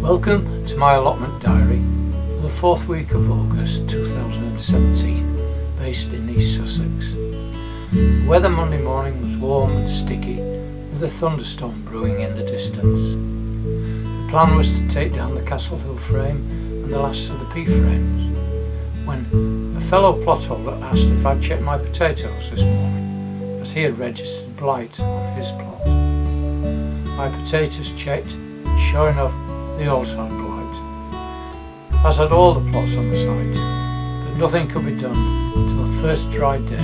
Welcome to my allotment diary for the 4th week of August 2017, based in East Sussex. The weather Monday morning was warm and sticky, with a thunderstorm brewing in the distance. The plan was to take down the Castle Hill frame and the last of the pea frames, when a fellow plot holder asked if I'd checked my potatoes this morning, as he had registered Blight on his plot. My potatoes checked, and sure enough, they also had blight, as had all the plots on the site, but nothing could be done until the first dry day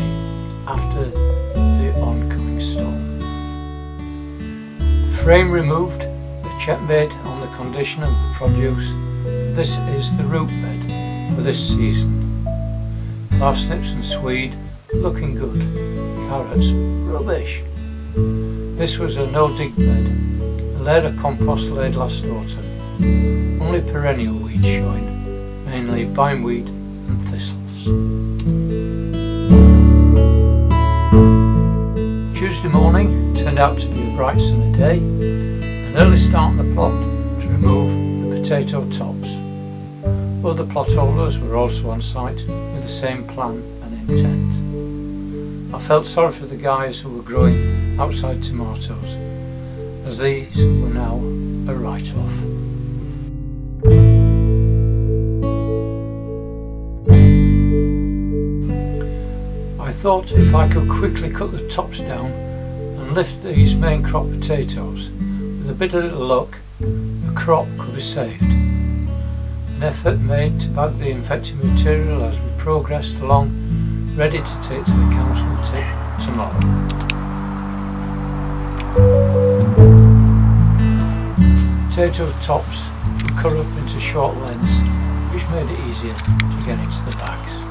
after the oncoming storm. The frame removed, the check made on the condition of the produce. This is the root bed for this season. Parsnips and swede looking good, carrots rubbish. This was a no-dig bed, a layer of compost laid last autumn. Only perennial weeds showing, mainly bindweed and thistles. Tuesday morning turned out to be a bright sunny day, an early start on the plot to remove the potato tops. Other plot holders were also on site with the same plan and intent. I felt sorry for the guys who were growing outside tomatoes, as these were now a write-off. I thought if I could quickly cut the tops down and lift these main crop potatoes, with a bit of little luck, the crop could be saved. An effort made to bag the infected material as we progressed along, ready to take to the council tip tomorrow. Potato tops were cut up into short lengths, which made it easier to get into the bags.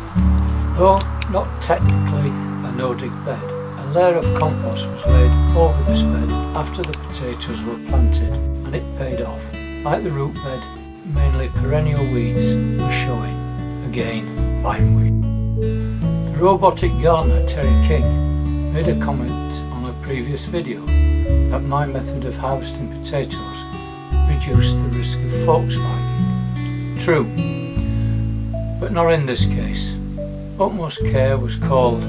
Though not technically a no-dig bed, a layer of compost was laid over this bed after the potatoes were planted, and it paid off. Like the root bed, mainly perennial weeds were showing, again bindweed. The robotic gardener Terry King made a comment on a previous video that my method of harvesting potatoes reduced the risk of fork spiking. True, but not in this case. Utmost care was called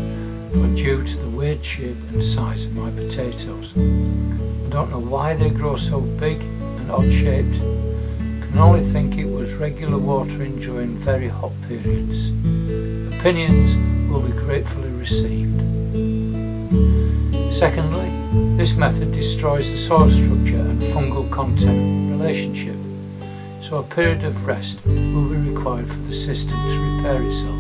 for due to the weird shape and size of my potatoes. I don't know why they grow so big and odd shaped. Can only think it was regular watering during very hot periods. Opinions will be gratefully received. Secondly, this method destroys the soil structure and fungal content relationship, so a period of rest will be required for the system to repair itself.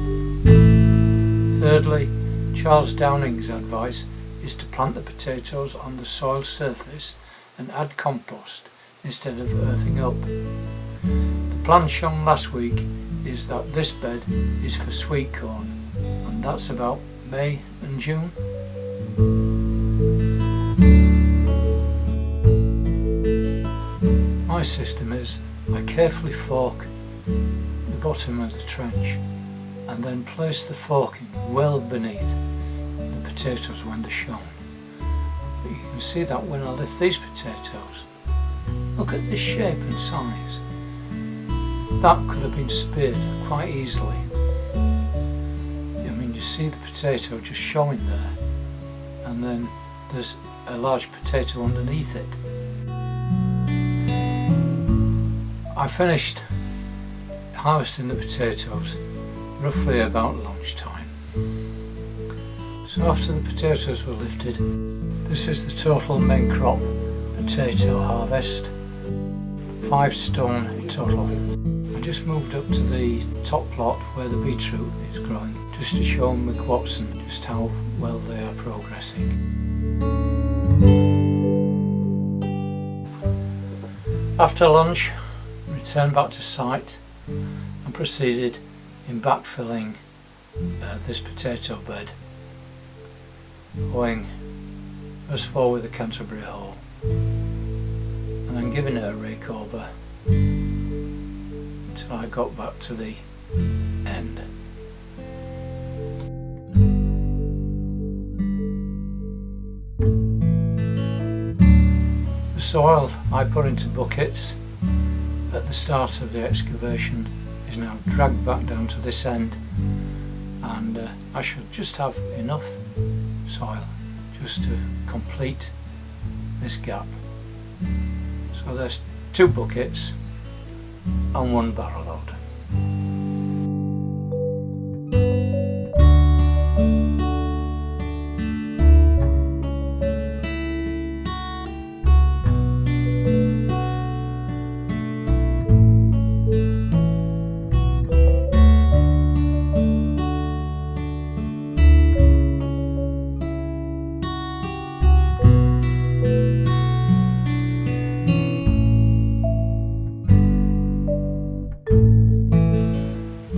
Thirdly, Charles Downing's advice is to plant the potatoes on the soil surface and add compost instead of earthing up. The plan shown last week is that this bed is for sweet corn, and that's about May and June. My system is I carefully fork the bottom of the trench and then place the forking well beneath the potatoes when they're shown. But you can see that when I lift these potatoes, look at this shape and size. That could have been speared quite easily. I mean, you see the potato just showing there, and then there's a large potato underneath it. I finished harvesting the potatoes roughly about lunchtime. So after the potatoes were lifted, this is the total main crop potato harvest, 5 stone in total. I just moved up to the top plot where the beetroot is growing, just to show Mick Watson just how well they are progressing. After lunch, I returned back to site and proceeded in backfilling this potato bed, hoeing first of all with a Canterbury hoe, and then giving it a rake over until I got back to the end. The soil I put into buckets at the start of the excavation is now dragged back down to this end, and I should just have enough soil just to complete this gap. So there's 2 buckets and 1 barrow load.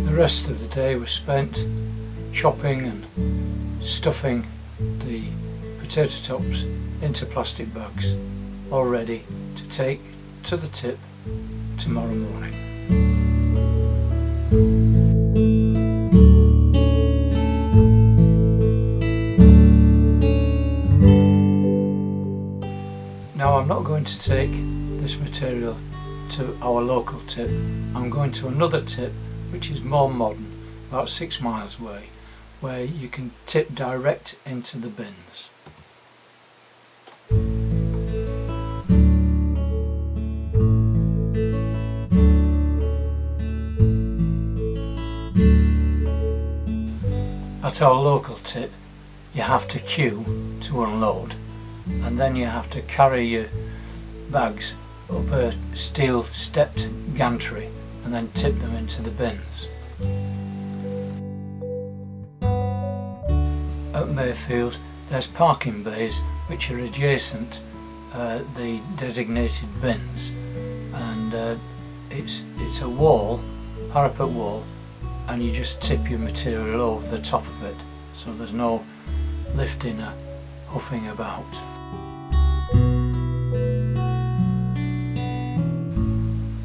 The rest of the day was spent chopping and stuffing the potato tops into plastic bags, all ready to take to the tip tomorrow morning. Now I'm not going to take this material to our local tip. I'm going to another tip which is more modern, about 6 miles away, where you can tip direct into the bins. At our local tip you have to queue to unload, and then you have to carry your bags up a steel stepped gantry and then tip them into the bins. At Mayfield there's parking bays which are adjacent the designated bins, and it's a wall, parapet wall, and you just tip your material over the top of it, so there's no lifting or huffing about.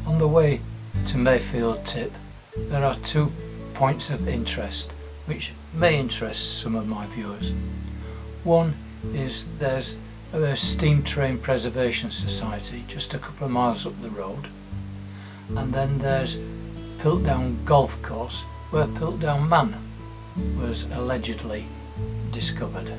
On the way to Mayfield tip there are 2 points of interest which may interest some of my viewers. One is there's a Steam Train Preservation Society just a couple of miles up the road, and then there's Piltdown Golf Course where Piltdown Man was allegedly discovered.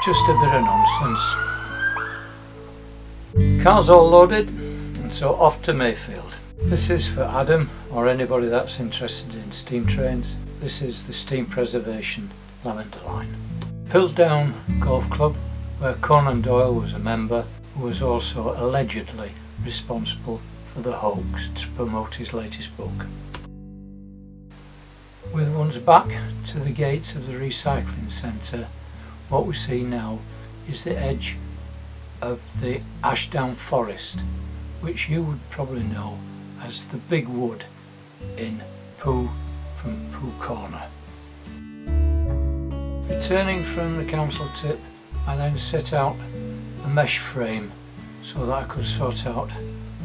Just a bit of nonsense. Car's all loaded, and so off to Mayfield. This is for Adam or anybody that's interested in steam trains. This is the Steam Preservation Lavender Line. Piltdown Golf Club, where Conan Doyle was a member, who was also allegedly responsible for the hoax to promote his latest book. With one's back to the gates of the recycling centre, what we see now is the edge of the Ashdown Forest, which you would probably know as the Big Wood in Pooh from Pooh Corner. Returning from the council tip, I then set out a mesh frame so that I could sort out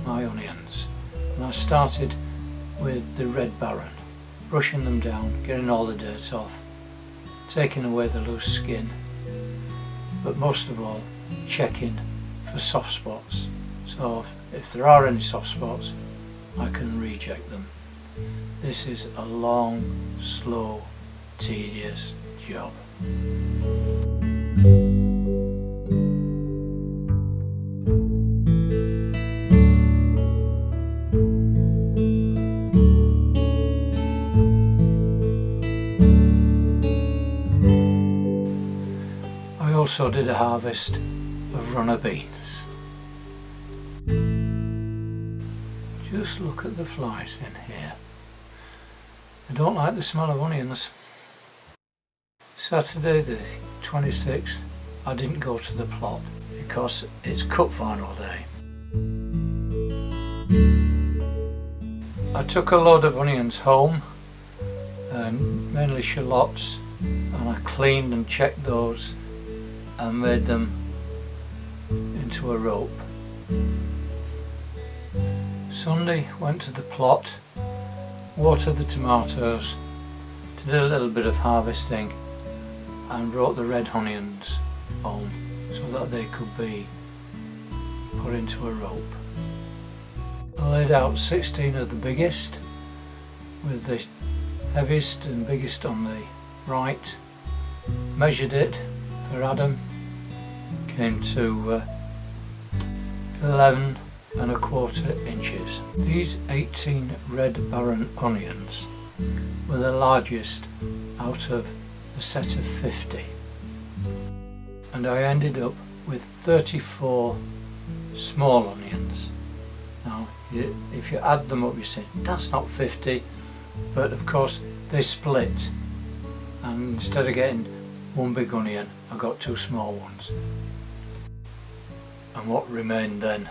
my onions, and I started with the Red Baron, brushing them down, getting all the dirt off, taking away the loose skin, but most of all checking for soft spots, so if there are any soft spots I can reject them. This is a long, slow, tedious job. I also did a harvest of runner beans. Just look at the flies in here. I don't like the smell of onions. Saturday the 26th I didn't go to the plot because it's cut final day. I took a load of onions home, mainly shallots, and I cleaned and checked those and made them into a rope Sunday went to the plot, watered the tomatoes, did a little bit of harvesting and brought the red onions home so that they could be put into a rope. I laid out 16 of the biggest, with the heaviest and biggest on the right, measured it for Adam, came to 11¼ inches. These 18 red barren onions were the largest out of a set of 50, and I ended up with 34 small onions. Now if you add them up you say that's not 50, but of course they split, and instead of getting one big onion I got two small ones, and what remained then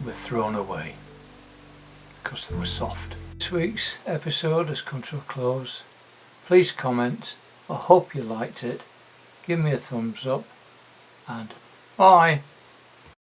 were thrown away because they were soft. This week's episode has come to a close. Please comment. I hope you liked it. Give me a thumbs up and bye.